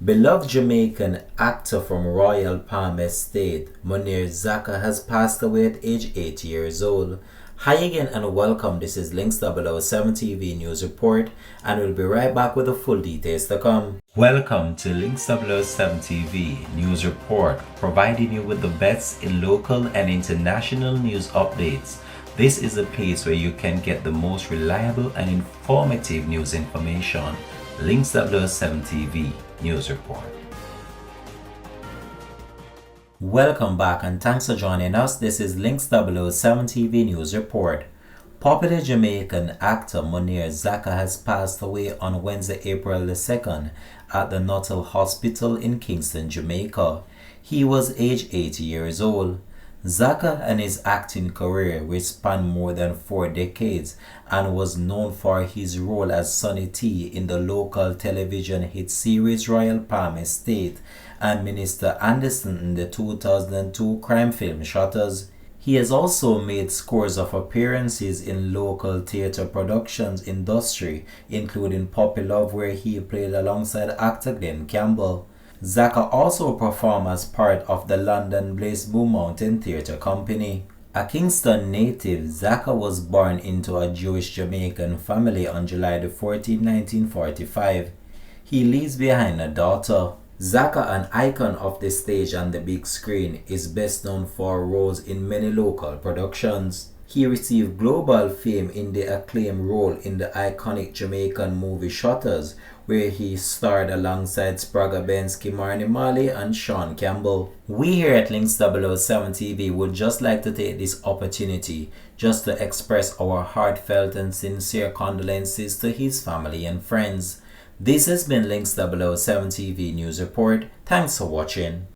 Beloved Jamaican actor from Royal Palm Estate, Munair Zacca has passed away at age 80 years old. Hi again and welcome. This is Links 007 TV News Report, and we'll be right back with the full details to come. Welcome to Links 007 TV News Report, providing you with the best in local and international news updates. This is a place where you can get the most reliable and informative news information. Links 007 TV News Report. Welcome back and thanks for joining us. This is Links 007 TV News Report. Popular Jamaican actor Munair Zacca has passed away on Wednesday, April the 2nd at the Nuttall Hospital in Kingston, Jamaica. He was aged 80 years old. Zacca and his acting career, which spanned more than 4 decades and was known for his role as Sonny T in the local television hit series Royal Palm Estate and Minister Anderson in the 2002 crime film Shutters. He has also made scores of appearances in local theatre productions industry, including Puppy Love, where he played alongside actor Glenn Campbell. Zacca also performed as part of the London-based Blue Mountain Theatre Company. A Kingston native, Zacca was born into a Jewish Jamaican family on July 14, 1945. He leaves behind a daughter. Zacca, an icon of the stage and the big screen, is best known for roles in many local productions. He received global fame in the acclaimed role in the iconic Jamaican movie Shutters, where he starred alongside Sprague Bensky, Marnie Marley, and Sean Campbell. We here at Links 007 TV would just like to take this opportunity just to express our heartfelt and sincere condolences to his family and friends. This has been Links 007 TV News Report. Thanks for watching.